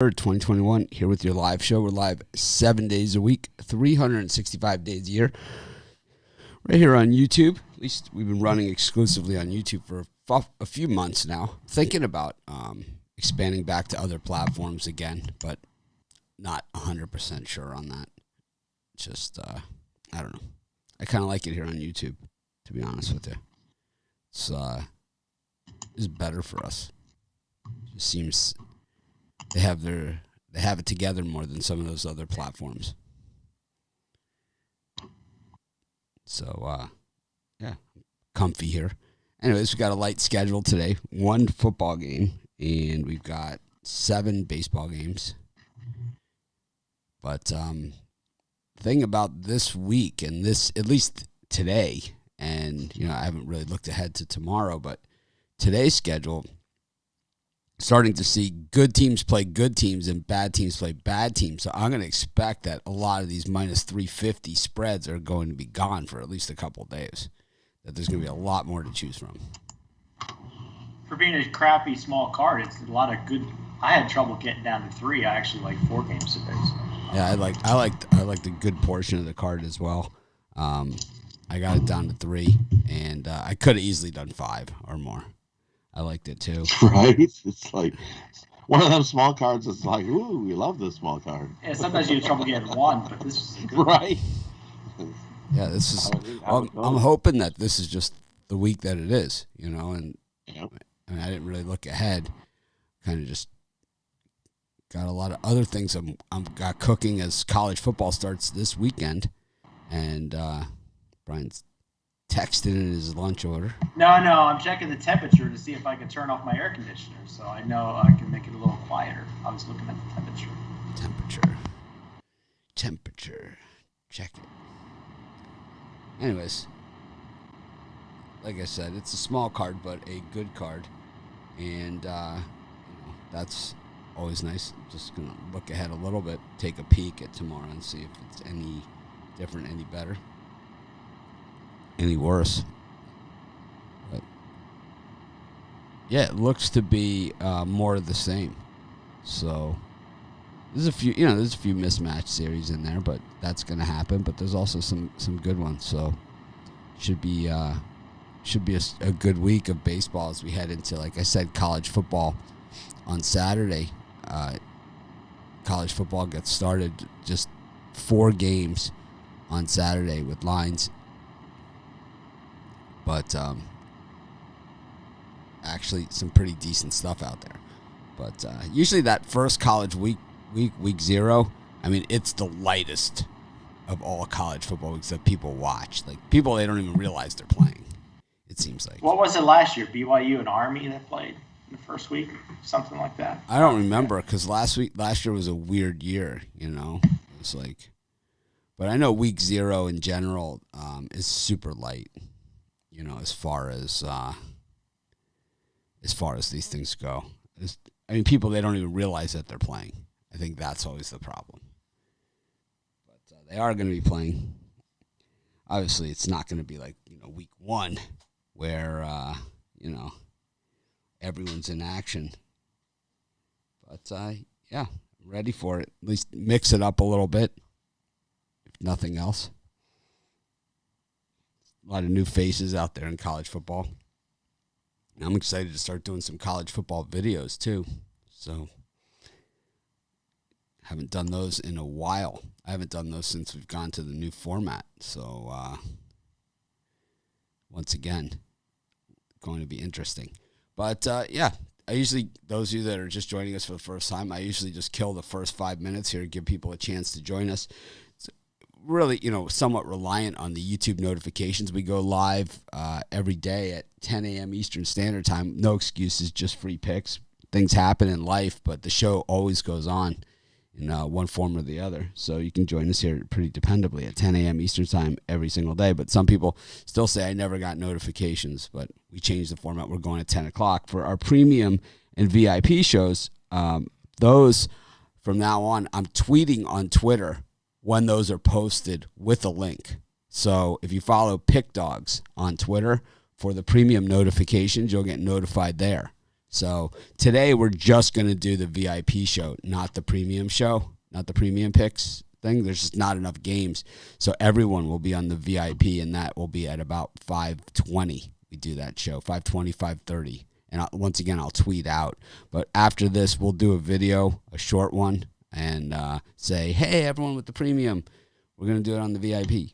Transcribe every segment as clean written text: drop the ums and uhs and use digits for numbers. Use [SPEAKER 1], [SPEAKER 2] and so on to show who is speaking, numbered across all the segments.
[SPEAKER 1] 3rd, 2021, here with your live show. We're live 7 days a week, 365 days a year, right here on YouTube. At least we've been running exclusively on YouTube for a few months now. Thinking about expanding back to other platforms again, but not 100% sure on that. Just, I don't know. I kind of like it here on YouTube, to be honest with you. It's better for us. It just seems they have it together more than some of those other platforms. So, yeah, comfy here. Anyways, we got a light schedule today. 1 football game, and we've got 7 baseball games. But thing about this week and this, at least today, and I haven't really looked ahead to tomorrow, but today's schedule, starting to see good teams play good teams and bad teams play bad teams. So I'm going to expect that a lot of these minus 350 spreads are going to be gone for at least a couple of days. That there's going to be a lot more to choose from.
[SPEAKER 2] For being a crappy small card, it's a lot of good. I had trouble getting down to 3. I actually like 4 games today. So.
[SPEAKER 1] Yeah, I like the good portion of the card as well. I got it down to 3, and I could have easily done 5 or more. I liked it too.
[SPEAKER 3] Right? It's like one of them small cards that's like, ooh, we love this small card.
[SPEAKER 2] Yeah, sometimes you have trouble getting 1, but this is good.
[SPEAKER 3] Right.
[SPEAKER 1] Yeah, this is. I'm hoping that this is just the week that it is, and
[SPEAKER 3] Yep.
[SPEAKER 1] I mean, I didn't really look ahead. Kind of just got a lot of other things I'm got cooking as college football starts this weekend, and Brian's texted in his lunch order.
[SPEAKER 2] No, I'm checking the temperature to see if I can turn off my air conditioner, so I know I can make it a little quieter. I was looking at the temperature.
[SPEAKER 1] Temperature. Check it. Anyways, like I said, it's a small card, but a good card, and that's always nice. Just gonna look ahead a little bit, take a peek at tomorrow, and see if it's any different, any better, any worse. But yeah, it looks to be more of the same. So there's a few, there's a few mismatched series in there, but that's gonna happen. But there's also some good ones. So should be a good week of baseball as we head into, like I said, college football on Saturday. College football gets started, just 4 games on Saturday with lines. But actually some pretty decent stuff out there. But usually that first college week 0, I mean, it's the lightest of all college football weeks that people watch. Like, people, they don't even realize they're playing, it seems like.
[SPEAKER 2] What was it last year? BYU and Army that played in the first week? Something like that.
[SPEAKER 1] I don't remember, because last year was a weird year, It was like, but I know week 0 in general is super light, as far as these things go. People, they don't even realize that they're playing. I think that's always the problem. But they are going to be playing. Obviously, it's not going to be like, week 1 where, everyone's in action. But, yeah, ready for it. At least mix it up a little bit, if nothing else. A lot of new faces out there in college football. And I'm excited to start doing some college football videos, too. So, haven't done those in a while. I haven't done those since we've gone to the new format. So, once again, going to be interesting. But, yeah, I usually, those of you that are just joining us for the first time, I usually just kill the first 5 minutes here to give people a chance to join us. It's really, somewhat reliant on the YouTube notifications. We go live every day at 10 a.m. Eastern Standard Time. No excuses, just free picks. Things happen in life, but the show always goes on in one form or the other. So you can join us here pretty dependably at 10 a.m. Eastern Time every single day. But some people still say I never got notifications, but we changed the format. We're going at 10 o'clock. For our premium and VIP shows, those from now on, I'm tweeting on Twitter when those are posted with a link. So if you follow Pick Dogs on Twitter for the premium notifications, you'll get notified there. So today we're just going to do the VIP show, not the premium show, not the premium picks thing. There's just not enough games. So everyone will be on the VIP, and that will be at about 5:20. We do that show, 5:20, 5:30. And once again, I'll tweet out. But after this, we'll do a video, a short one, and say, hey, everyone with the premium, we're going to do it on the VIP.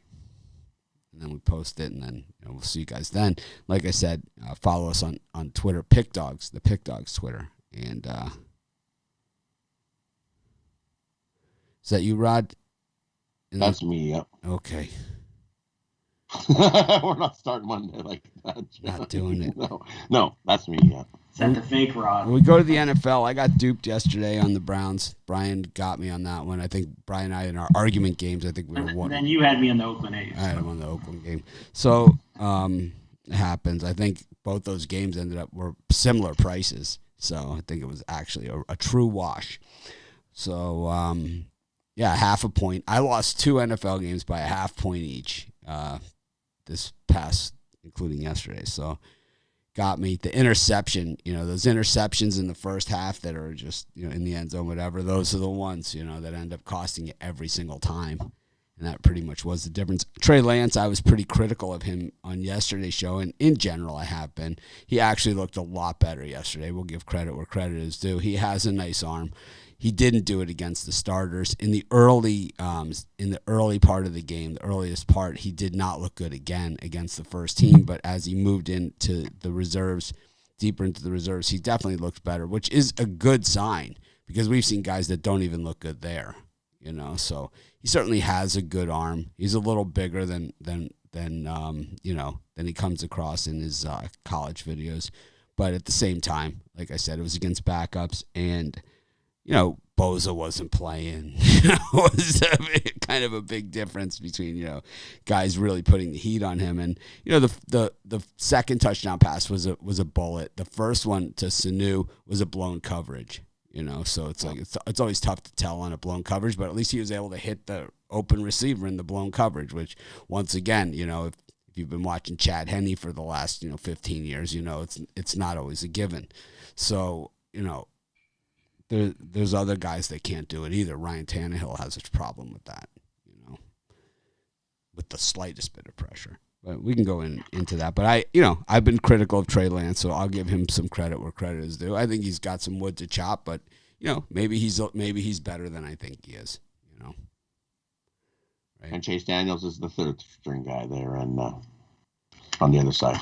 [SPEAKER 1] And then we post it, and then we'll see you guys then. Like I said, follow us on Twitter, Pick Dogs, the Pick Dogs Twitter. And is that you, Rod?
[SPEAKER 3] That's me, yep.
[SPEAKER 1] Okay.
[SPEAKER 3] We're not starting Monday like that, John.
[SPEAKER 1] Not doing it.
[SPEAKER 3] No, that's me, yeah.
[SPEAKER 2] Is that the fake Rod?
[SPEAKER 1] When we go to the NFL, I got duped yesterday on the Browns. Brian got me on that one. I think Brian and I, in our argument games, I think we were one.
[SPEAKER 2] Then you had me on the Oakland A's.
[SPEAKER 1] I had him on the Oakland game. So it happens. I think both those games were similar prices. So I think it was actually a true wash. So, half a point. I lost 2 NFL games by a half point each this past, including yesterday. So got me the interception, those interceptions in the first half that are just, in the end zone, whatever. Those are the ones, that end up costing you every single time. And that pretty much was the difference. Trey Lance, I was pretty critical of him on yesterday's show, and in general I have been. He actually looked a lot better yesterday. We'll give credit where credit is due. He has a nice arm. He didn't do it against the starters. In the early part of the game, the earliest part, he did not look good again against the first team. But as he moved into the reserves, deeper into the reserves, he definitely looked better, which is a good sign because we've seen guys that don't even look good there. So he certainly has a good arm. He's a little bigger than he comes across in his college videos. But at the same time, like I said, it was against backups, and Boza wasn't playing. It was kind of a big difference between, guys really putting the heat on him. And, the second touchdown pass was a bullet. The first one to Sanu was a blown coverage, so it's like, it's always tough to tell on a blown coverage, but at least he was able to hit the open receiver in the blown coverage, which once again, if you've been watching Chad Henne for the last, 15 years, it's not always a given. So, there's other guys that can't do it either. Ryan Tannehill has a problem with that, with the slightest bit of pressure. But we can go into that. But I've been critical of Trey Lance, so I'll give him some credit where credit is due. I think he's got some wood to chop, but maybe he's better than I think he is. Right?
[SPEAKER 3] And Chase Daniels is the third string guy there, and on the other side,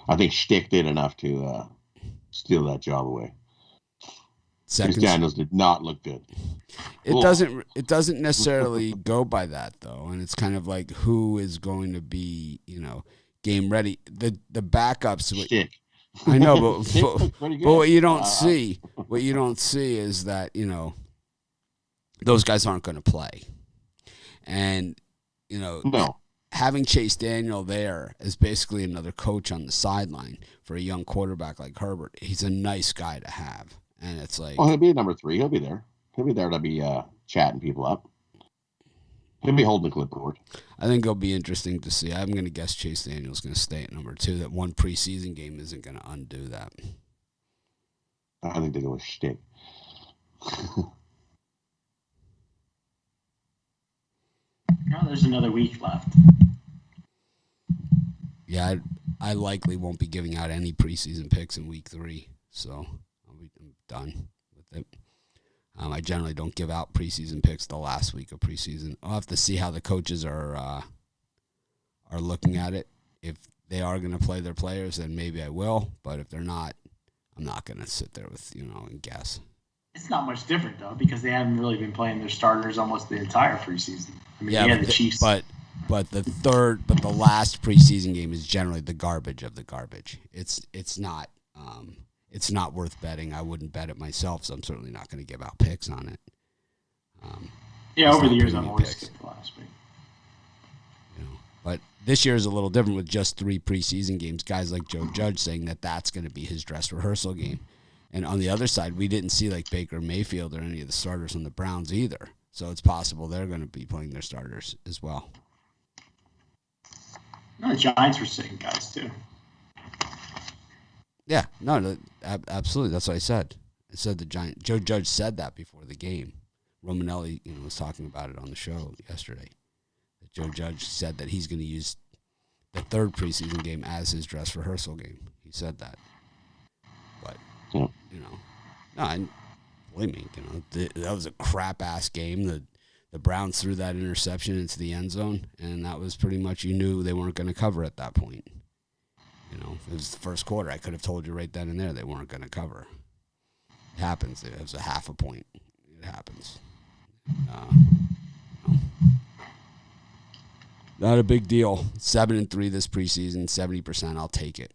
[SPEAKER 3] I think Stick did enough to steal that job away. Chase Daniels did not look good.
[SPEAKER 1] It doesn't necessarily go by that though, and it's kind of like who is going to be game ready. The backups. I know, but what you don't see is that those guys aren't going to play, and
[SPEAKER 3] no.
[SPEAKER 1] Having Chase Daniel there is basically another coach on the sideline for a young quarterback like Herbert. He's a nice guy to have. And it's like,
[SPEAKER 3] he'll be number 3. He'll be there. He'll be there to be chatting people up. He'll be holding the clipboard.
[SPEAKER 1] I think it'll be interesting to see. I'm going to guess Chase Daniel's going to stay at number 2. That one preseason game isn't going to undo that.
[SPEAKER 3] I think they go with Stick.
[SPEAKER 2] There's another week left.
[SPEAKER 1] Yeah, I likely won't be giving out any preseason picks in week 3, so I'm done with it. I generally don't give out preseason picks the last week of preseason. I'll have to see how the coaches are looking at it. If they are going to play their players, then maybe I will. But if they're not, I'm not going to sit there with and guess.
[SPEAKER 2] It's not much different though because they haven't really been playing their starters almost the entire preseason. I mean,
[SPEAKER 1] yeah,
[SPEAKER 2] the Chiefs.
[SPEAKER 1] But the last preseason game is generally the garbage of the garbage. It's not worth betting. I wouldn't bet it myself, so I'm certainly not going to give out picks on it.
[SPEAKER 2] Over the years I've always skipped the last week.
[SPEAKER 1] But this year is a little different with just 3 preseason games. Guys like Joe Judge saying that that's going to be his dress rehearsal game. And on the other side, we didn't see like Baker Mayfield or any of the starters on the Browns either. So it's possible they're going to be playing their starters as well.
[SPEAKER 2] The Giants were sitting guys too.
[SPEAKER 1] Yeah, no, absolutely. That's what I said. I said Joe Judge said that before the game. Romanelli, was talking about it on the show yesterday. That Joe Judge said that he's going to use the third preseason game as his dress rehearsal game. He said that. But, no, and believe me, that was a crap-ass game. The Browns threw that interception into the end zone, and that was pretty much, you knew they weren't going to cover at that point. It was the first quarter. I could have told you right then and there they weren't going to cover. It happens. It was a half a point. It happens. Not a big deal. 7-3 this preseason, 70%. I'll take it.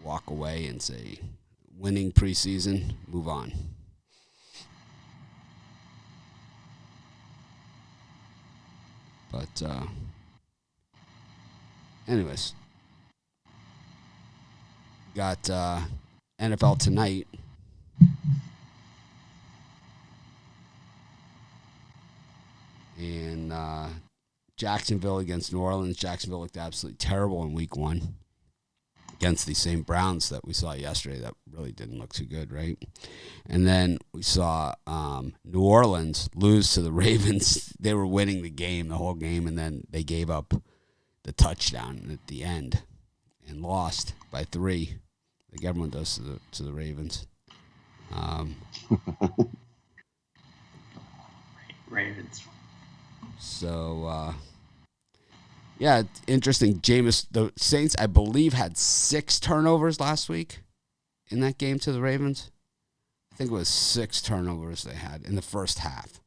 [SPEAKER 1] Walk away and say, winning preseason, move on. But, anyways, got NFL tonight. And Jacksonville against New Orleans. Jacksonville looked absolutely terrible in week 1 against the same Browns that we saw yesterday that really didn't look too good, right? And then we saw New Orleans lose to the Ravens. They were winning the game, the whole game, and then they gave up the touchdown at the end and lost by 3. Like everyone does to the Ravens.
[SPEAKER 2] Ravens.
[SPEAKER 1] So, yeah, interesting. The Saints, I believe, had 6 turnovers last week in that game to the Ravens. I think it was 6 turnovers they had in the first half.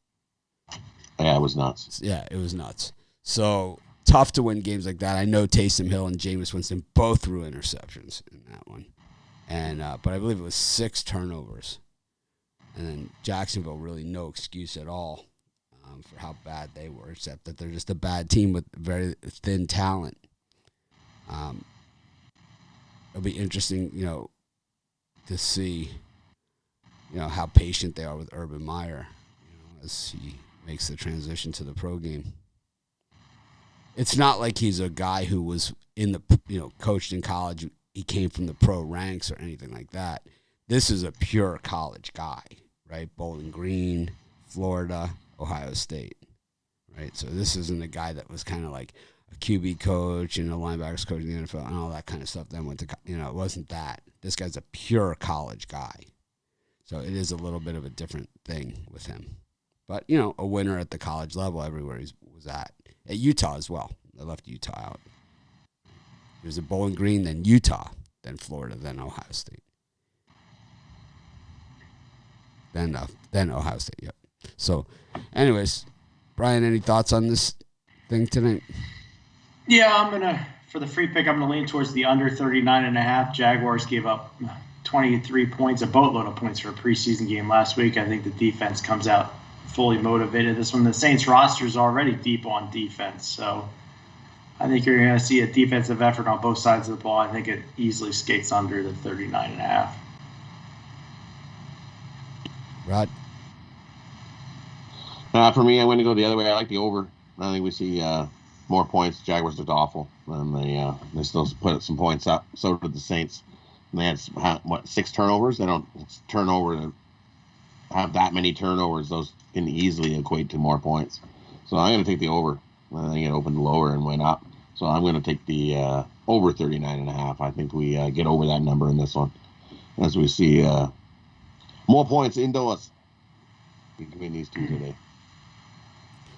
[SPEAKER 3] Yeah, it was nuts.
[SPEAKER 1] Yeah, it was nuts. So, tough to win games like that. I know Taysom Hill and Jameis Winston both threw interceptions in that one. And but I believe it was 6 turnovers. And then Jacksonville, really no excuse at all for how bad they were, except that they're just a bad team with very thin talent. It'll be interesting, to see, how patient they are with Urban Meyer, as he makes the transition to the pro game. It's not like he's a guy who was in the, coached in college. He came from the pro ranks or anything like that. This is a pure college guy, right? Bowling Green, Florida, Ohio State, right? So this isn't a guy that was kind of like a QB coach and a linebackers coach in the NFL and all that kind of stuff. Then went to, it wasn't that. This guy's a pure college guy. So it is a little bit of a different thing with him. But, a winner at the college level everywhere he was at. At Utah as well. They left Utah out. He was at Bowling Green, then Utah, then Florida, then Ohio State. Then Ohio State, yep. So, anyways, Brian, any thoughts on this thing tonight?
[SPEAKER 2] Yeah, for the free pick, I'm going to lean towards the under 39.5. Jaguars gave up 23 points, a boatload of points for a preseason game last week. I think the defense comes out fully motivated. This one, the Saints roster is already deep on defense, so I think you're going to see a defensive effort on both sides of the ball. I think it easily skates under the 39.5.
[SPEAKER 1] Rod?
[SPEAKER 3] For me, I'm going to go the other way. I like the over. I think we see more points. Jaguars looked awful, and they still put some points up. So did the Saints. And they had 6 turnovers. They don't have that many turnovers. Those can easily equate to more points. So I'm going to take the over. I think it opened lower and went up. So I'm going to take the over 39.5. I think we get over that number in this one, as we see more points indoors between these two today.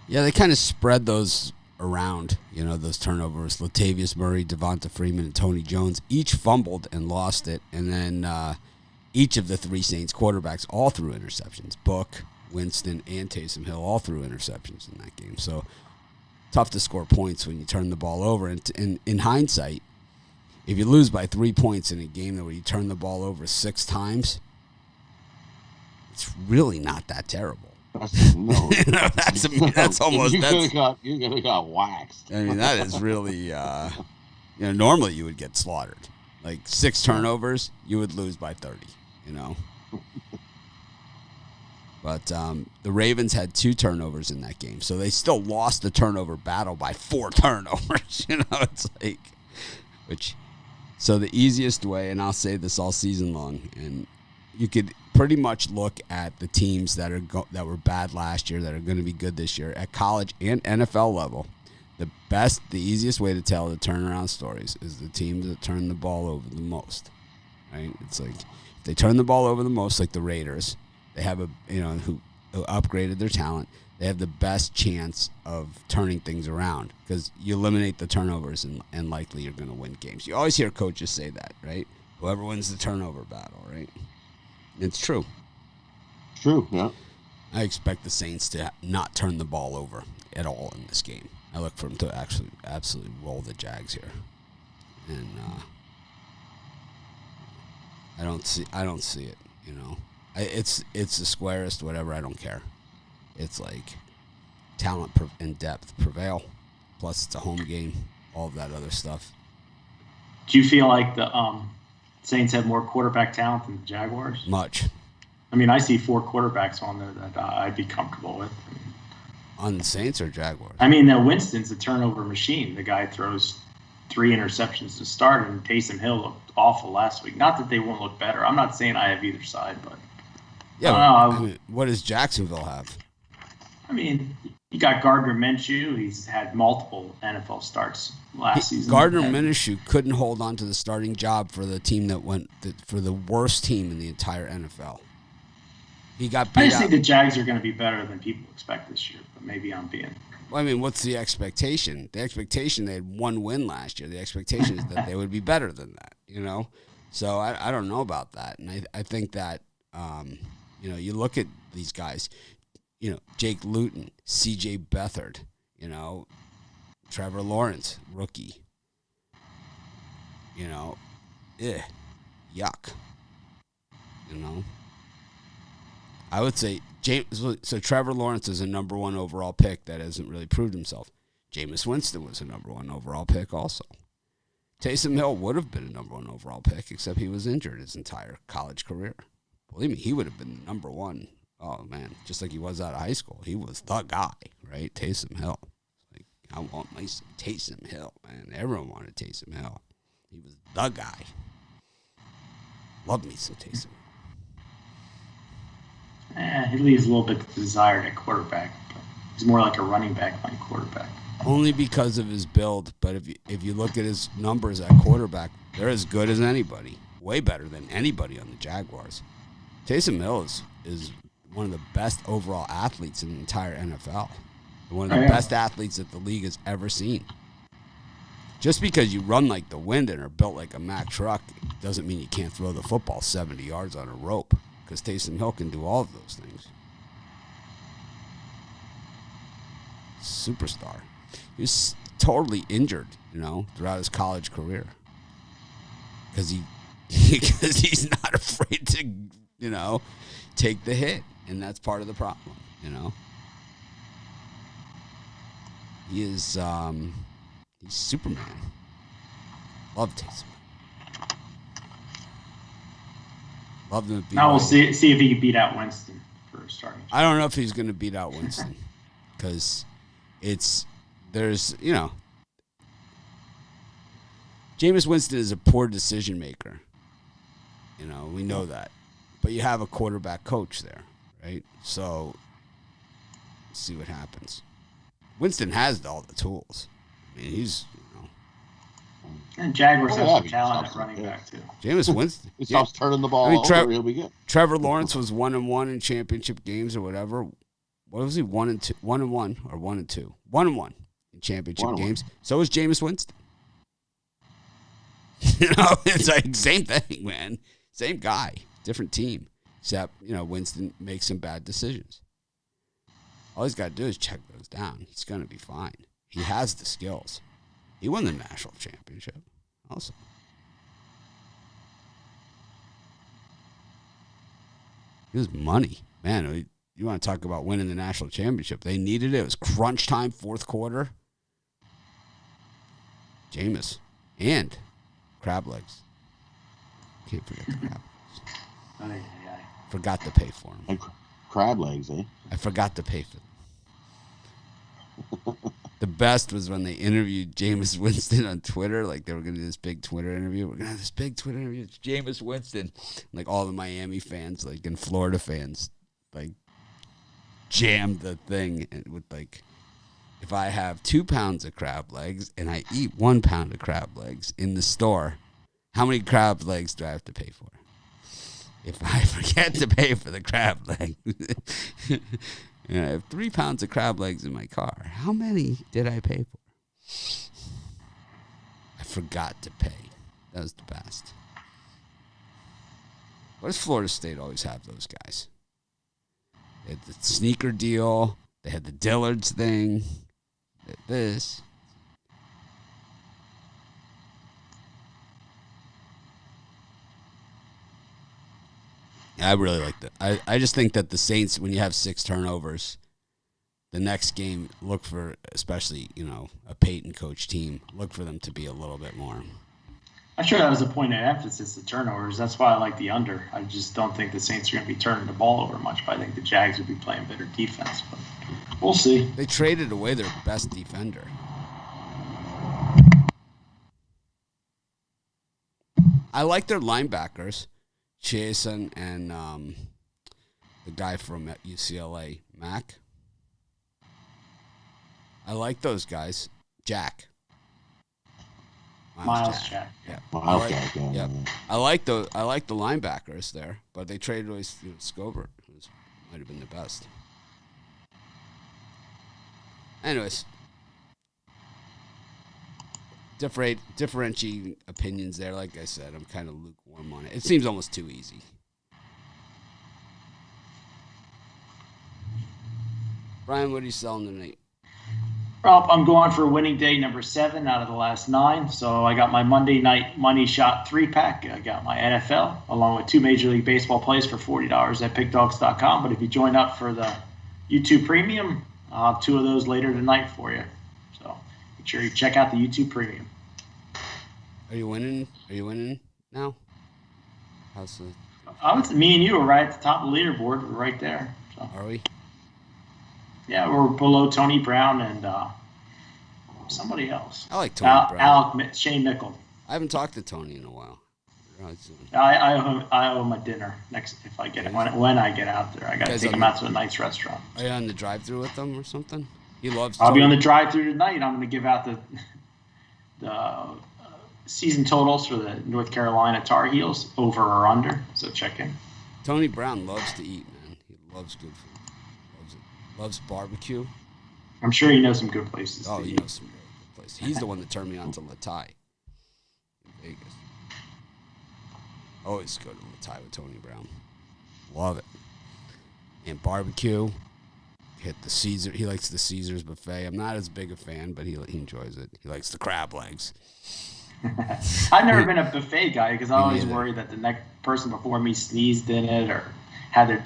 [SPEAKER 1] Yeah, they kind of spread those around, those turnovers. Latavius Murray, Devonta Freeman, and Tony Jones each fumbled and lost it. And then each of the 3 Saints quarterbacks all threw interceptions. Book, Winston, and Taysom Hill all threw interceptions in that game. So tough to score points when you turn the ball over. And in hindsight, if you lose by 3 points in a game where you turn the ball over 6 times, it's really not that terrible. That's almost.
[SPEAKER 3] You could have got waxed.
[SPEAKER 1] I mean, that is really. Normally you would get slaughtered. Like 6 turnovers, you would lose by 30. But the Ravens had 2 turnovers in that game, so they still lost the turnover battle by 4 turnovers. It's like, which So the easiest way, and I'll say this all season long, and you could pretty much look at the teams that were bad last year that are going to be good this year at college and NFL level. The easiest way to tell the turnaround stories is the teams that turn the ball over the most. Right? It's like if they turn the ball over the most, like the Raiders, they have who upgraded their talent. They have the best chance of turning things around because you eliminate the turnovers and likely you're going to win games. You always hear coaches say that, right? Whoever wins the turnover battle, right? It's true.
[SPEAKER 3] True, yeah.
[SPEAKER 1] I expect the Saints to not turn the ball over at all in this game. I look for them to actually absolutely roll the Jags here. And I don't see it, It's the squarest, whatever, I don't care. It's like talent and depth prevail. Plus, it's a home game. All of that other stuff.
[SPEAKER 2] Do you feel like the Saints have more quarterback talent than the Jaguars?
[SPEAKER 1] Much.
[SPEAKER 2] I mean, I see 4 quarterbacks on there that I'd be comfortable with.
[SPEAKER 1] On the Saints or Jaguars?
[SPEAKER 2] I mean, Winston's a turnover machine. The guy throws 3 interceptions to start, and Taysom Hill looked awful last week. Not that they won't look better. I'm not saying I have either side, but
[SPEAKER 1] yeah. What does Jacksonville have?
[SPEAKER 2] I mean, you got Gardner Minshew. He's had multiple NFL starts last season.
[SPEAKER 1] Gardner Minshew couldn't hold on to the starting job for the team for the worst team in the entire NFL. He got beat
[SPEAKER 2] I just
[SPEAKER 1] out.
[SPEAKER 2] think the Jags are going to be better than people expect this year, but maybe I'm being.
[SPEAKER 1] Well, I mean, what's the expectation? The expectation, they had 1 win last year. The expectation is that they would be better than that, So I don't know about that. And I think that, you look at these guys, Jake Luton, C.J. Beathard, Trevor Lawrence, rookie. Yuck. I would say so Trevor Lawrence is a number 1 overall pick that hasn't really proved himself. Jameis Winston was a number 1 overall pick also. Taysom Hill would have been a number 1 overall pick, except he was injured his entire college career. Believe me, he would have been the number 1. Oh, man, just like he was out of high school. He was the guy, right? Taysom Hill. Like, I want my Taysom Hill, man. Everyone wanted Taysom Hill. He was the guy. Love me some Taysom.
[SPEAKER 2] He leaves a little bit desired at quarterback. But he's more like a running back than quarterback.
[SPEAKER 1] Only because of his build, but if you look at his numbers at quarterback, they're as good as anybody. Way better than anybody on the Jaguars. Taysom Hill is one of the best overall athletes in the entire NFL. One of the best athletes that the league has ever seen. Just because you run like the wind and are built like a Mack truck doesn't mean you can't throw the football 70 yards on a rope. Because Taysom Hill can do all of those things. Superstar. He was totally injured, throughout his college career. Because he's not afraid to, take the hit. And that's part of the problem, He is, he's Superman. Love Taysom. Love them.
[SPEAKER 2] Now we'll see if he can beat out Winston for starting.
[SPEAKER 1] I don't know if he's going to beat out Winston because Jameis Winston is a poor decision maker. We know that, but you have a quarterback coach there, right? So let's see what happens. Winston has all the tools. I mean, he's.
[SPEAKER 2] And Jaguars have some talent at running back, too.
[SPEAKER 1] Jameis Winston.
[SPEAKER 3] He stops turning the ball over, he'll be good.
[SPEAKER 1] Trevor Lawrence was 1-1 in championship games or whatever. What was he? 1-2, 1-1 or 1-2? 1-1 in championship games. So was Jameis Winston. It's like same thing, man. Same guy, different team. Except, Winston makes some bad decisions. All he's got to do is check those down. He's going to be fine. He has the skills. He won the national championship also. It was money. Man, you want to talk about winning the national championship. They needed it. It was crunch time, fourth quarter. Jameis and crab legs. Can't forget the crab legs. Forgot to pay for them.
[SPEAKER 3] And crab legs, eh?
[SPEAKER 1] I forgot to pay for them. The best was when they interviewed Jameis Winston on Twitter. Like, they were going to do this big Twitter interview. We're going to have this big Twitter interview. It's Jameis Winston. Like, all the Miami fans, like, and Florida fans, like, jammed the thing with, like, if I have 2 pounds of crab legs and I eat 1 pound of crab legs in the store, how many crab legs do I have to pay for? If I forget to pay for the crab leg, and I have 3 pounds of crab legs in my car, how many did I pay for? I forgot to pay. That was the best. Why does Florida State always have those guys? They had the sneaker deal. They had the Dillards thing. They had this. I really like that. I just think that the Saints, when you have 6 turnovers, the next game, look for, especially, a Peyton coach team, look for them to be a little bit more.
[SPEAKER 2] I'm sure that was a point of emphasis, the turnovers. That's why I like the under. I just don't think the Saints are going to be turning the ball over much, but I think the Jags would be playing better defense. But we'll see.
[SPEAKER 1] They traded away their best defender. I like their linebackers. Chason and the guy from UCLA, Mack. I like those guys. Jack.
[SPEAKER 2] Miles Jack.
[SPEAKER 1] Yeah.
[SPEAKER 3] Miles Jack.
[SPEAKER 1] Yeah. I like the linebackers there, but they traded away Scobert, who might have been the best. Anyways, differentiating opinions there. Like I said, I'm kind of lukewarm on it. It seems almost too easy. Brian, what are you selling tonight?
[SPEAKER 2] Well, I'm going for winning day number 7 out of the last 9. So I got my Monday night money shot 3-pack. I got my NFL along with 2 Major League Baseball plays for $40 at pickdogs.com. But if you join up for the YouTube Premium, I'll have 2 of those later tonight for you. So make sure you check out the YouTube Premium.
[SPEAKER 1] Are you winning? Are you winning now? How's the?
[SPEAKER 2] Me and you are right at the top of the leaderboard. We're right there. So.
[SPEAKER 1] Are we?
[SPEAKER 2] Yeah, we're below Tony Brown and somebody else.
[SPEAKER 1] I like Tony Brown.
[SPEAKER 2] Shane Mickle.
[SPEAKER 1] I haven't talked to Tony in a while.
[SPEAKER 2] I owe him a dinner next if I get it. When I get out there, I got to take him out to a nice restaurant.
[SPEAKER 1] Are you on the drive-through with them or something? He loves.
[SPEAKER 2] I'll be on the drive-through tonight. I'm going to give out the season totals for the North Carolina Tar Heels, over or under. So check in.
[SPEAKER 1] Tony Brown loves to eat, man. He loves good food. Loves barbecue.
[SPEAKER 2] I'm sure you know some good places.
[SPEAKER 1] Oh, he knows some really good places. He's the one that turned me on to Latai in Vegas. Always go to Latai with Tony Brown. Love it. And barbecue. Hit the Caesar. He likes the Caesar's buffet. I'm not as big a fan, but he enjoys it. He likes the crab legs.
[SPEAKER 2] I've never been a buffet guy because I always worry that the next person before me sneezed in it or had their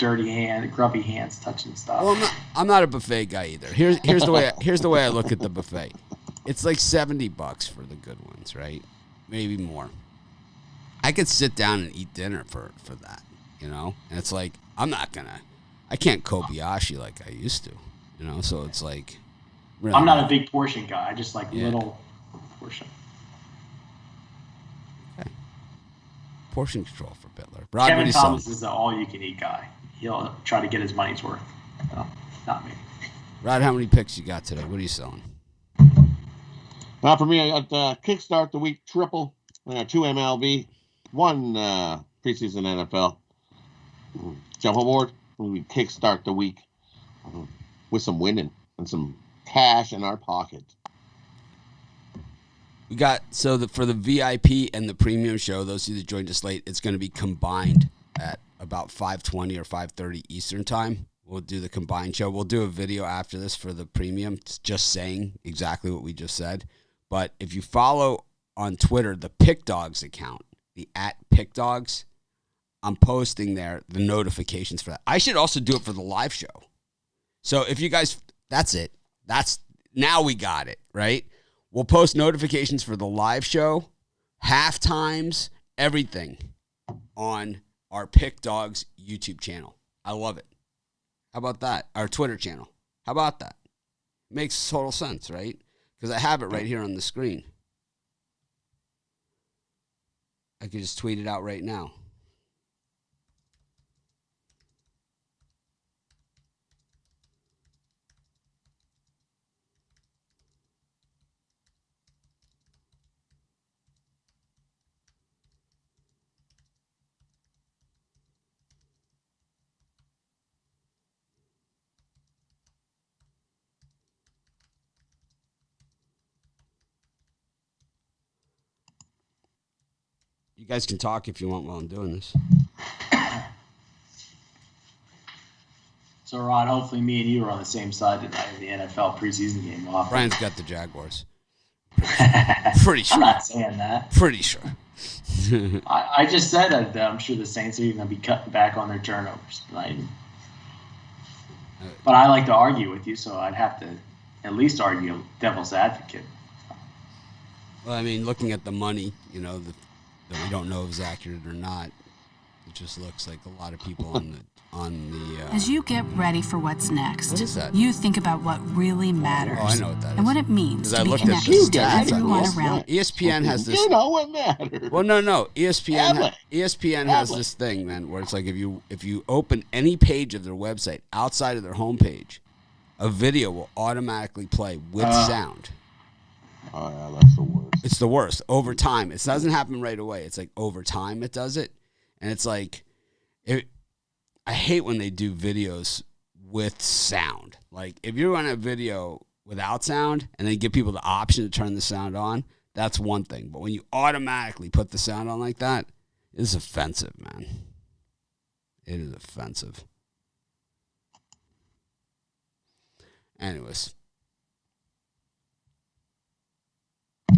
[SPEAKER 2] grubby hands touching stuff.
[SPEAKER 1] Well, I'm not a buffet guy either. Here's the way I look at the buffet. It's like $70 for the good ones, right? Maybe more. I could sit down and eat dinner for that, And it's like I can't Kobayashi like I used to, So it's like. Really
[SPEAKER 2] I'm not a big portion guy. I just like little portion.
[SPEAKER 1] Okay. Portion control for Bittler.
[SPEAKER 2] Kevin Thomas is the all-you-can-eat guy. He'll try to get his money's worth. No, not me.
[SPEAKER 1] Rod, how many picks you got today? What are you selling?
[SPEAKER 3] Well, for me, I got Kickstart the Week triple. I got 2 MLB, 1 preseason NFL. Jump aboard. We Kickstart the Week with some winning and some cash in our pocket.
[SPEAKER 1] We got for the VIP and the premium show, those of you that joined us late, it's going to be combined at about 5:20 or 5:30 Eastern time. We'll do the combined show. We'll do a video after this for the premium, just saying exactly what we just said. But if you follow on Twitter the Pick Dogs account, the @PickDogs, I'm posting there the notifications for that. I should also do it for the live show. So if you guys, that's it. Now we got it, right? We'll post notifications for the live show, half times, everything on our Pick Dogs YouTube channel. I love it. How about that? Our Twitter channel. How about that? Makes total sense, right? Because I have it right here on the screen. I could just tweet it out right now. You guys can talk if you want while I'm doing this.
[SPEAKER 2] So, Rod, hopefully me and you are on the same side tonight in the NFL preseason game.
[SPEAKER 1] Brian's got the Jaguars. Pretty sure.
[SPEAKER 2] I'm not saying that.
[SPEAKER 1] Pretty sure.
[SPEAKER 2] I just said that I'm sure the Saints are going to be cutting back on their turnovers tonight. But I like to argue with you, so I'd have to at least argue devil's advocate.
[SPEAKER 1] Well, I mean, looking at the money, that we don't know if is accurate or not, it just looks like a lot of people on the.
[SPEAKER 4] As you get ready for what's next,
[SPEAKER 1] what is that?
[SPEAKER 4] You think about what really matters.
[SPEAKER 1] Oh, I know what that is.
[SPEAKER 4] And what it means to
[SPEAKER 1] I
[SPEAKER 4] be
[SPEAKER 1] looked
[SPEAKER 4] connected
[SPEAKER 1] at
[SPEAKER 4] to everyone around.
[SPEAKER 1] ESPN has this.
[SPEAKER 3] You know what matters.
[SPEAKER 1] Well, no. ESPN has this thing, man, where it's like if you open any page of their website outside of their homepage, a video will automatically play with sound.
[SPEAKER 3] Oh, yeah, that's the worst.
[SPEAKER 1] It's the worst. Over time. It doesn't happen right away. It's like over time it does it. And it's like, I hate when they do videos with sound. Like, if you run a video without sound and then give people the option to turn the sound on, that's one thing. But when you automatically put the sound on like that, it's offensive, man. It is offensive. Anyways.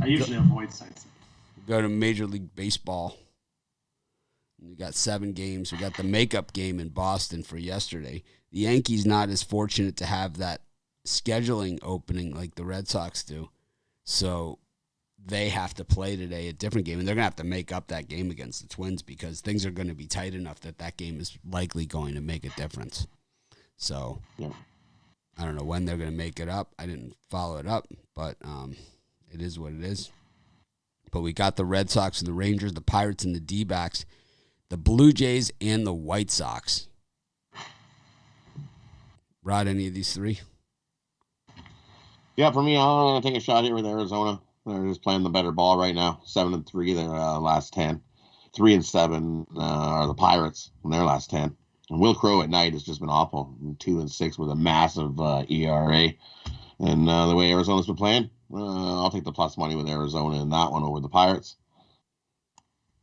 [SPEAKER 2] I usually avoid sites.
[SPEAKER 1] Go to Major League Baseball. We got 7 games. We got the makeup game in Boston for yesterday. The Yankees not as fortunate to have that scheduling opening like the Red Sox do. So they have to play today a different game, and they're going to have to make up that game against the Twins because things are going to be tight enough that game is likely going to make a difference. So I don't know when they're going to make it up. I didn't follow it up, but it is what it is. But we got the Red Sox and the Rangers, the Pirates and the D-backs, the Blue Jays, and the White Sox. Rod, any of these 3?
[SPEAKER 3] Yeah, for me, I'm going to take a shot here with Arizona. They're just playing the better ball right now. 7-3, their last 10. 3-7 are the Pirates in their last 10. And Will Crowe at night has just been awful. 2-6 with a massive ERA. And the way Arizona's been playing, I'll take the plus money with Arizona in that one over the Pirates.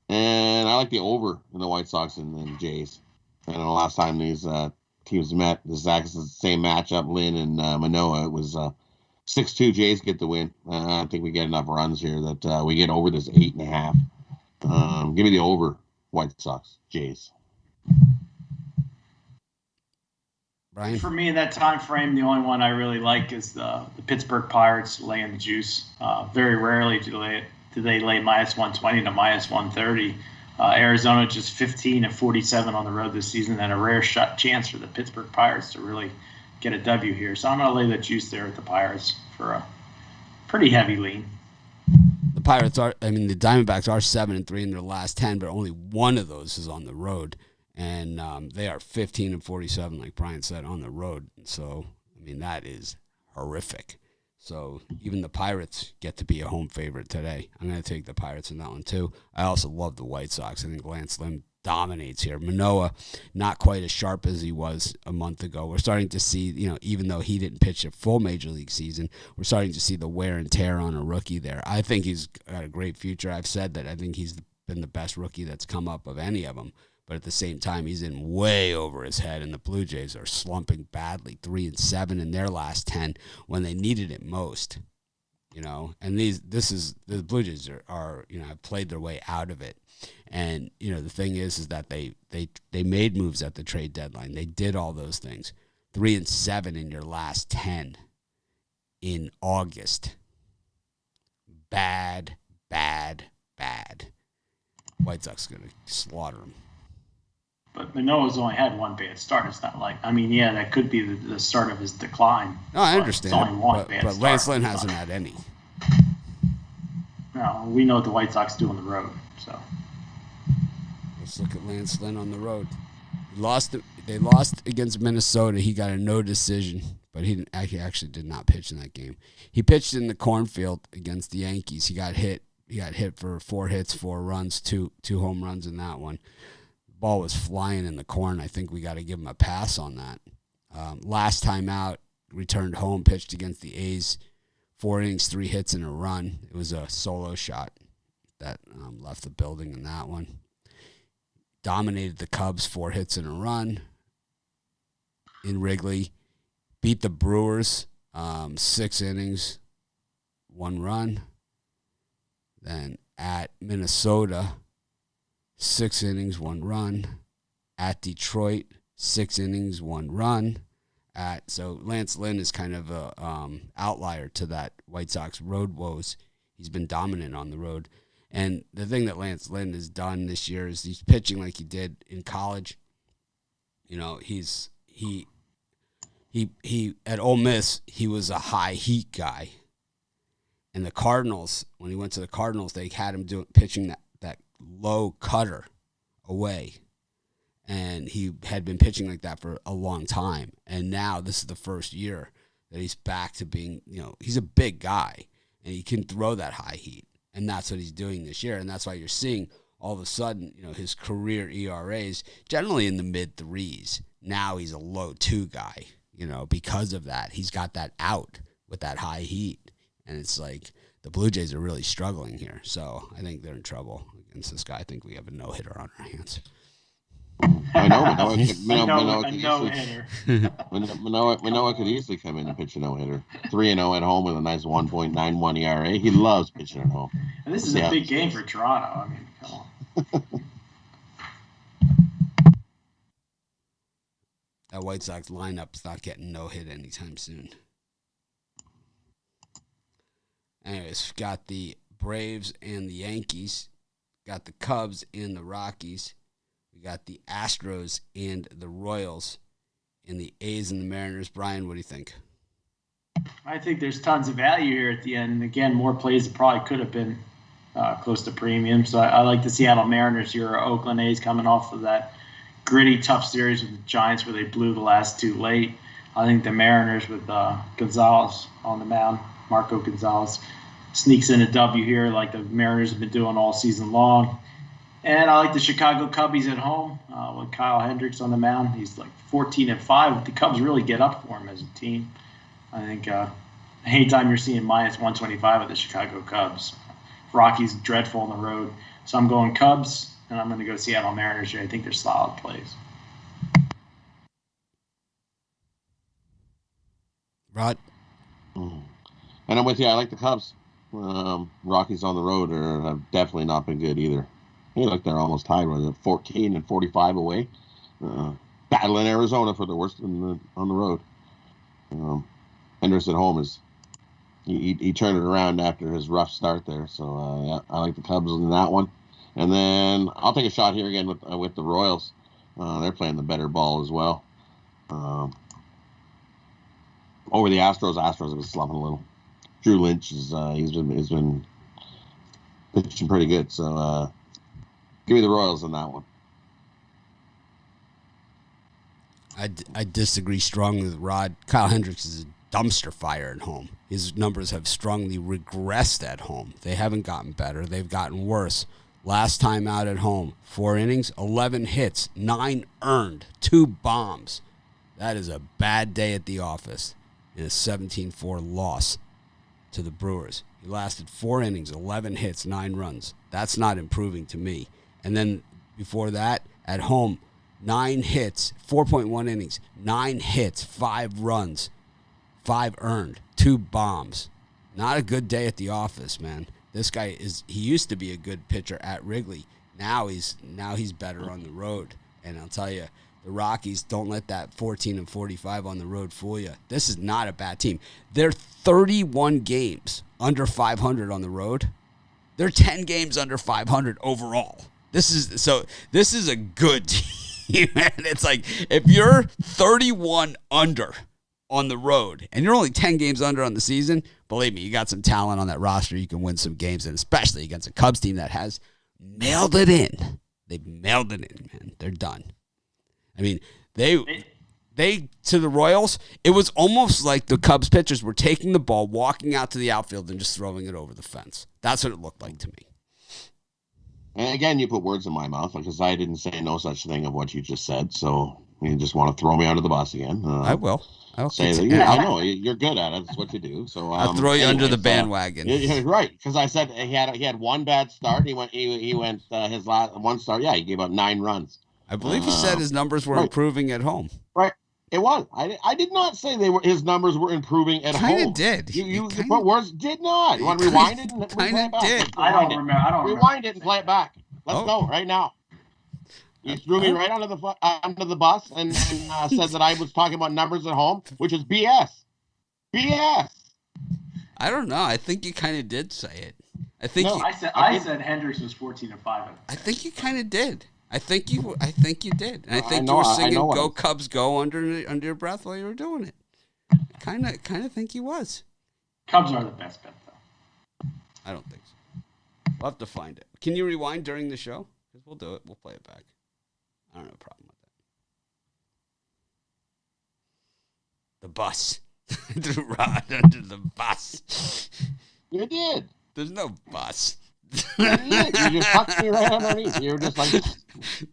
[SPEAKER 3] And I like the over in the White Sox and Jays. I know last time these teams met, the same matchup, Lynn and Manoah, it was 6-2 Jays get the win. I think we get enough runs here that we get over this 8.5. Give me the over, White Sox, Jays.
[SPEAKER 1] Brian?
[SPEAKER 2] For me, in that time frame, the only one I really like is the Pittsburgh Pirates laying the juice. Very rarely do they lay minus 120 to minus 130. Arizona just 15-47 on the road this season, and a rare chance for the Pittsburgh Pirates to really get a W here. So I'm going to lay the juice there with the Pirates for a pretty heavy lean.
[SPEAKER 1] The Diamondbacks are 7-3 in their last 10, but only one of those is on the road. And they are 15-47, like Brian said, on the road. So, that is horrific. So even the Pirates get to be a home favorite today. I'm going to take the Pirates in that one too. I also love the White Sox. I think Lance Lynn dominates here. Manoah, not quite as sharp as he was a month ago. We're starting to see, even though he didn't pitch a full major league season, we're starting to see the wear and tear on a rookie there. I think he's got a great future. I've said that I think he's been the best rookie that's come up of any of them. But at the same time, he's in way over his head, and the Blue Jays are slumping badly, 3-7 in their last 10 when they needed it most. And the Blue Jays are have played their way out of it. And the thing is that they made moves at the trade deadline. They did all those things. 3-7 in your last 10 in August. Bad. White Sox going to slaughter them.
[SPEAKER 2] But Manoah's only had one bad start. It's not like, yeah, that could be the start of his decline.
[SPEAKER 1] No, I understand.
[SPEAKER 2] It's only one bad
[SPEAKER 1] but
[SPEAKER 2] start.
[SPEAKER 1] Lance Lynn hasn't had any.
[SPEAKER 2] No, we know what the White Sox do on the road. So
[SPEAKER 1] let's look at Lance Lynn on the road. They lost against Minnesota. He got a no decision, but he actually did not pitch in that game. He pitched in the cornfield against the Yankees. He got hit. He got hit for 4 hits, 4 runs, two home runs in that one. The ball was flying in the corn. I think we got to give him a pass on that. Last time out, returned home, pitched against the A's. 4 innings, 3 hits, and a run. It was a solo shot that left the building in that one. Dominated the Cubs, 4 hits and a run in Wrigley. Beat the Brewers, 6 innings, 1 run. Then at Minnesota, 6 innings, 1 run. At Detroit, 6 innings, 1 run. So Lance Lynn is kind of a outlier to that White Sox road woes. He's been dominant on the road. And the thing that Lance Lynn has done this year is he's pitching like he did in college. You know, he at Ole Miss, he was a high heat guy. And the Cardinals, when he went to the Cardinals, they had him pitching that low cutter away. And he had been pitching like that for a long time. And now this is the first year that he's back to being, he's a big guy. And he can throw that high heat. And that's what he's doing this year. And that's why you're seeing all of a sudden, his career ERAs generally in the mid-3s. Now he's a low 2 guy, because of that. He's got that out with that high heat. And it's like the Blue Jays are really struggling here. So I think they're in trouble against this guy. I think we have a no-hitter on our hands.
[SPEAKER 3] I know. Manoah could easily come in and pitch a no-hitter. 3-0 at home with a nice 1.91 ERA. He loves pitching at home.
[SPEAKER 2] And this is a big game for Toronto. Come on.
[SPEAKER 1] That White Sox lineup's not getting no-hit anytime soon. Anyways, got the Braves and the Yankees. Got the Cubs and the Rockies. We got the Astros and the Royals, and the A's and the Mariners. Brian, what do you think?
[SPEAKER 2] I think there's tons of value here at the end. And again, more plays that probably could have been close to premium. So I like the Seattle Mariners here. Oakland A's coming off of that gritty, tough series with the Giants where they blew the last 2 late. I think the Mariners with Gonzalez on the mound, Marco Gonzalez, sneaks in a W here like the Mariners have been doing all season long. And I like the Chicago Cubbies at home with Kyle Hendricks on the mound. He's like 14-5. The Cubs really get up for him as a team. I think anytime you're seeing minus 125 with the Chicago Cubs, Rockies dreadful on the road. So I'm going Cubs, and I'm going to go Seattle Mariners here. I think they're solid plays.
[SPEAKER 1] Rod?
[SPEAKER 3] And I'm with you. I like the Cubs. Rockies on the road have definitely not been good either. Hey, look, they're almost tied with 14 and 45 away. Battling Arizona for the worst on the road. Hendricks at home he turned it around after his rough start there. So yeah, I like the Cubs in that one. And then I'll take a shot here again with the Royals. They're playing the better ball as well. Over the Astros have been slumping a little. Drew Lynch he's been pitching pretty good. So give me the Royals in that one.
[SPEAKER 1] I disagree strongly with Rod. Kyle Hendricks is a dumpster fire at home. His numbers have strongly regressed at home. They haven't gotten better. They've gotten worse. Last time out at home, 4 innings, 11 hits, 9 earned, 2 bombs. That is a bad day at the office in a 17-4 loss to the Brewers. He lasted 4 innings, 11 hits, 9 runs. That's not improving to me. And then before that, at home, 9 hits, 4.1 innings, 9 hits, 5 runs, 5 earned, 2 bombs. Not a good day at the office, man. This guy he used to be a good pitcher at Wrigley. Now he's better on the road. And I'll tell you, the Rockies, don't let that 14 and 45 on the road fool you. This is not a bad team. They're 31 games under 500 on the road. They're 10 games under 500 overall. This is a good team. And it's like, if you're 31 under on the road and you're only 10 games under on the season, believe me, you got some talent on that roster. You can win some games, and especially against a Cubs team that has mailed it in. They've mailed it in, man. They're done. I mean, they to the Royals, it was almost like the Cubs pitchers were taking the ball, walking out to the outfield, and just throwing it over the fence. That's what it looked like to me.
[SPEAKER 3] And again, you put words in my mouth because I didn't say no such thing of what you just said. So you just want to throw me under the bus again.
[SPEAKER 1] I will. I'll
[SPEAKER 3] say that. I know you're good at it. That's what you do. So
[SPEAKER 1] I'll throw you under the bandwagon.
[SPEAKER 3] You're right, because I said he had one bad start. He went his last one start. Yeah, he gave up 9 runs.
[SPEAKER 1] I believe he said his numbers were improving at home.
[SPEAKER 3] Right. It was. I did not say his numbers were improving at home.
[SPEAKER 1] Kind of did.
[SPEAKER 3] You put words. Did not. You want to rewind it and play it back?
[SPEAKER 1] Did.
[SPEAKER 2] I don't remember.
[SPEAKER 3] Rewind it and play it back. Let's go right now. You threw me right under the bus and said that I was talking about numbers at home, which is BS. BS.
[SPEAKER 1] I don't know. I think you kind of did say it.
[SPEAKER 2] I said Hendricks was 14-5.
[SPEAKER 1] I think you kind of did. I think you did. And I think you were singing "Go Cubs Go" under your breath while you were doing it. Kind of think you was.
[SPEAKER 2] Cubs are the best bet, though.
[SPEAKER 1] I don't think so. We'll have to find it. Can you rewind during the show? Because we'll do it. We'll play it back. I don't have a problem with that. The bus. I threw Rod under the bus.
[SPEAKER 3] You did.
[SPEAKER 1] There's no bus.
[SPEAKER 3] You just tucked me right underneath. You were just like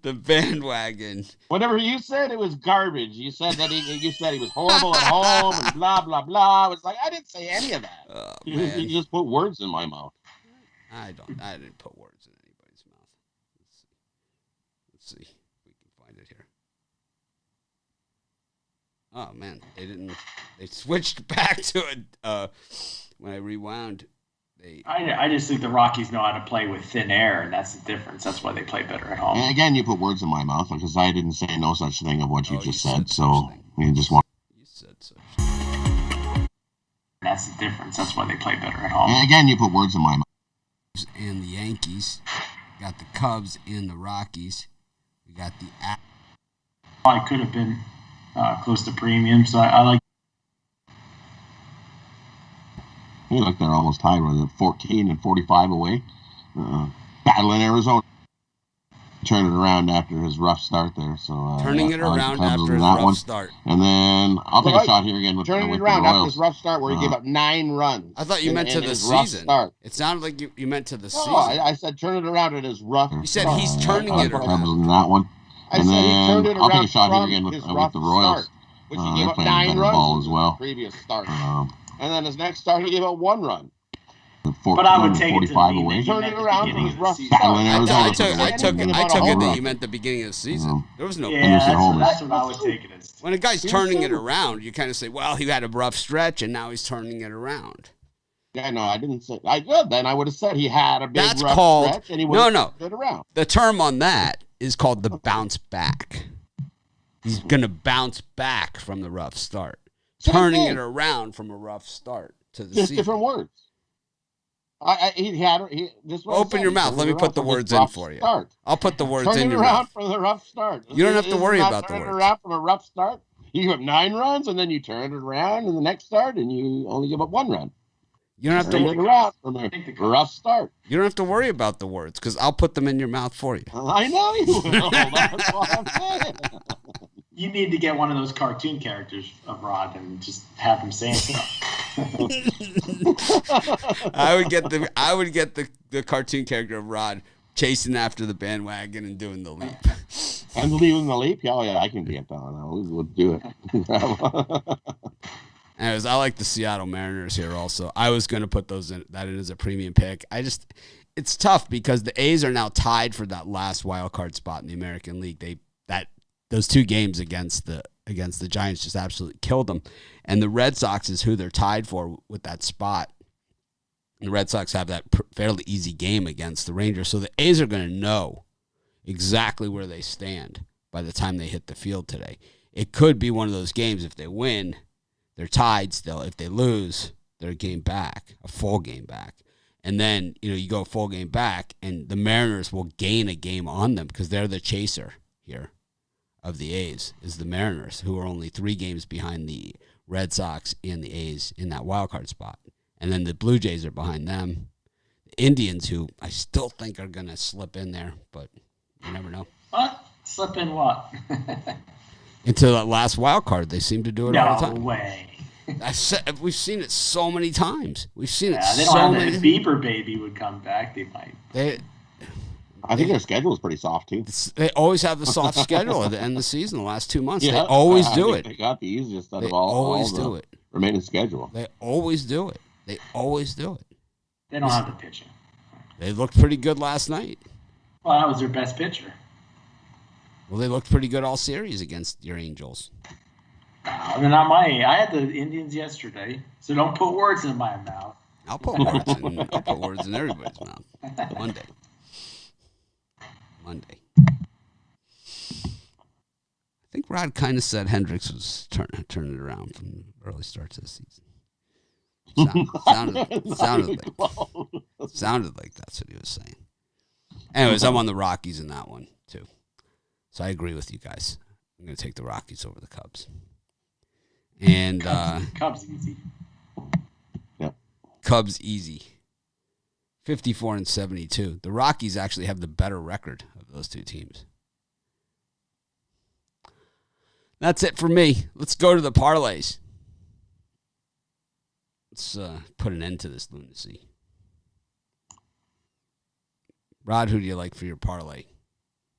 [SPEAKER 1] the bandwagon.
[SPEAKER 3] Whatever you said, it was garbage. You said that he was horrible at home and blah blah blah. It was like I didn't say any of that.
[SPEAKER 1] Oh,
[SPEAKER 3] you just put words in my mouth.
[SPEAKER 1] I didn't put words in anybody's mouth. Let's see if we can find it here. Oh man, they switched back to it when I rewound.
[SPEAKER 2] I just think the Rockies know how to play with thin air, and that's the difference. That's why they play better at home.
[SPEAKER 3] And again, you put words in my mouth because I didn't say no such thing of what you just said. So you just want.
[SPEAKER 1] You said such thing.
[SPEAKER 2] That's the difference. That's why they play better at home.
[SPEAKER 3] And again, you put words in my mouth.
[SPEAKER 1] And the Yankees got the Cubs and the Rockies. We got the.
[SPEAKER 2] I could have been close to premium, so I like.
[SPEAKER 3] Hey, look, they're almost tied with it, 14 and 45 away. Battle in Arizona. Turn it around after his rough start there. So
[SPEAKER 1] turning it around after his rough start.
[SPEAKER 3] And then I'll take a shot here again with
[SPEAKER 5] turning it around after his rough start where he gave up 9 runs.
[SPEAKER 1] I thought you meant to the season. It sounded like you meant to the season.
[SPEAKER 3] I said turn it around at his rough.
[SPEAKER 1] You said he's turning it around.
[SPEAKER 3] That one.
[SPEAKER 5] I said he turned it around.
[SPEAKER 3] I'll take a shot here again with the Royals.
[SPEAKER 5] Start, which he gave up 9 runs
[SPEAKER 3] as well.
[SPEAKER 5] Previous start. And then his next start, he gave up 1 run.
[SPEAKER 2] But I would take it to
[SPEAKER 3] away.
[SPEAKER 5] Turn it around to his rough start.
[SPEAKER 1] I took it that you meant the beginning of the season. There was no.
[SPEAKER 2] Yeah, that's what I would take it as.
[SPEAKER 1] When a guy's turning it around, you kind of say, well, he had a rough stretch, and now he's turning it around.
[SPEAKER 3] Yeah, no, I didn't say. Then I would have said he had a big rough stretch, and he would have turned it around.
[SPEAKER 1] The term on that is called the bounce back. He's going to bounce back from the rough start. Turning it around from a rough start to the season.
[SPEAKER 3] Different words.
[SPEAKER 1] Open your mouth. Let me put the words in for you. I'll put the words in your mouth.
[SPEAKER 3] Turning around from the rough start.
[SPEAKER 1] You don't have to worry about the words.
[SPEAKER 3] Turning around from a rough start. You give up 9 runs, and then you turn it around in the next start, and you only give up 1 run.
[SPEAKER 1] You don't have to
[SPEAKER 3] turn it around from a rough start.
[SPEAKER 1] You don't have to worry about the words because I'll put them in your mouth for you.
[SPEAKER 3] I know you will. That's what I'm saying.
[SPEAKER 2] You need to get one of those cartoon characters of Rod and just have him saying stuff.
[SPEAKER 1] I would get the cartoon character of Rod chasing after the bandwagon and doing the leap.
[SPEAKER 3] And leaving the leap? Oh yeah, I can get down. We'll do it.
[SPEAKER 1] Anyways, I like the Seattle Mariners here also. I was going to put that in as a premium pick. It's tough because the A's are now tied for that last wild card spot in the American League. Those 2 games against the Giants just absolutely killed them. And the Red Sox is who they're tied for with that spot. And the Red Sox have that fairly easy game against the Rangers. So the A's are going to know exactly where they stand by the time they hit the field today. It could be one of those games. If they win, they're tied still. If they lose, they're a game back, a full game back. And then, you go a full game back, and the Mariners will gain a game on them because they're the chaser here. of the A's is the Mariners, who are only 3 games behind the Red Sox and the A's in that wild card spot. And then the Blue Jays are behind them. The Indians, who I still think are going to slip in there, but you never know.
[SPEAKER 2] What? Slip in what?
[SPEAKER 1] Into that last wild card. They seem to do it all the time.
[SPEAKER 2] No way.
[SPEAKER 1] We've seen it so many times. We've seen it
[SPEAKER 2] they
[SPEAKER 1] so
[SPEAKER 2] don't
[SPEAKER 1] many
[SPEAKER 2] have that Bieber baby would come back. They might.
[SPEAKER 3] I think their schedule is pretty soft, too.
[SPEAKER 1] They always have the soft schedule at the end of the season, the last 2 months.
[SPEAKER 3] Yeah,
[SPEAKER 1] they always do it.
[SPEAKER 3] They got the easiest out
[SPEAKER 1] They
[SPEAKER 3] of all
[SPEAKER 1] always
[SPEAKER 3] the
[SPEAKER 1] do it.
[SPEAKER 3] remaining schedule.
[SPEAKER 1] They always do it. They always do it.
[SPEAKER 2] They don't have the pitching.
[SPEAKER 1] They looked pretty good last night.
[SPEAKER 2] Well, that was their best pitcher.
[SPEAKER 1] Well, they looked pretty good all series against your Angels.
[SPEAKER 2] They're not my. I had the Indians yesterday, so don't put words in my mouth.
[SPEAKER 1] I'll put words in everybody's mouth. Monday. I think Rod kind of said Hendricks was turning it around from the early starts of the season. Sounded like that's what he was saying. Anyways, I'm on the Rockies in that one too, so I agree with you guys. I'm going to take the Rockies over the Cubs. And
[SPEAKER 2] Cubs easy.
[SPEAKER 3] Yep.
[SPEAKER 1] Cubs easy. 54-72. The Rockies actually have the better record of those two teams. That's it for me. Let's go to the parlays. Let's put an end to this lunacy. Rod, who do you like for your parlay?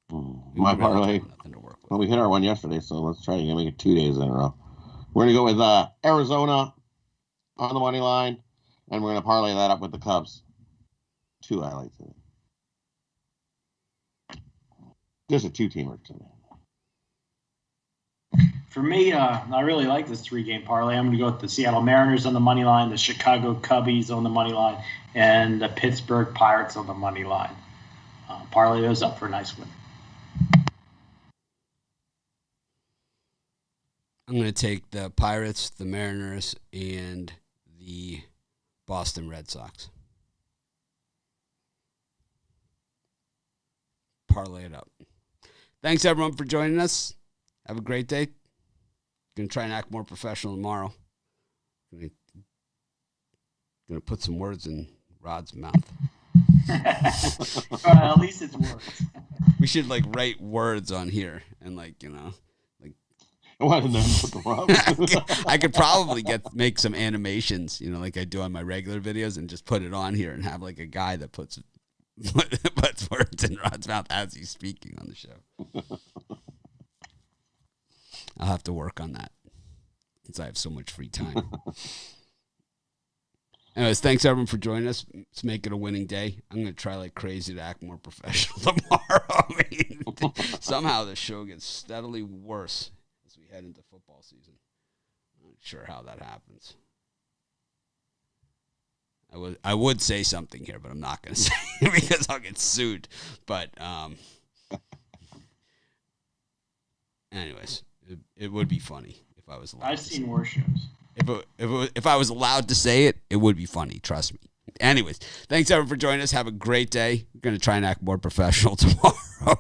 [SPEAKER 3] My parlay.
[SPEAKER 1] Nothing to work with.
[SPEAKER 3] Well, we hit our one yesterday, so let's try to make it 2 days in a row. We're going to go with Arizona on the money line, and we're going to parlay that up with the Cubs. 2 highlights in it. Just a 2-teamer to me.
[SPEAKER 2] For me, I really like this 3-game parlay. I'm going to go with the Seattle Mariners on the money line, the Chicago Cubbies on the money line, and the Pittsburgh Pirates on the money line. Parlay those up for a nice win.
[SPEAKER 1] I'm going to take the Pirates, the Mariners, and the Boston Red Sox. Parlay it up. Thanks, everyone, for joining us. Have a great day. Going to try and act more professional tomorrow. Going to put some words in Rod's mouth.
[SPEAKER 2] At least it's words.
[SPEAKER 1] We should write words on here and
[SPEAKER 3] Why didn't I put the rubs?
[SPEAKER 1] I could probably make some animations, like I do on my regular videos, and just put it on here and have a guy that puts words in Rod's mouth as he's speaking on the show. I'll have to work on that since I have so much free time. Anyways, thanks everyone for joining us. Let's make it a winning day. I'm going to try like crazy to act more professional tomorrow. Somehow this show gets steadily worse as we head into football season. I'm not sure how that happens. I would say something here, but I'm not going to say it because I'll get sued. But anyways, it would be funny if I was allowed.
[SPEAKER 2] I've seen worse shows.
[SPEAKER 1] If I was allowed to say it, it would be funny. Trust me. Anyways, thanks everyone for joining us. Have a great day. We're going to try and act more professional tomorrow,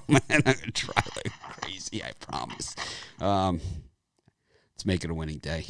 [SPEAKER 1] man. I'm going to try like crazy, I promise. Let's make it a winning day.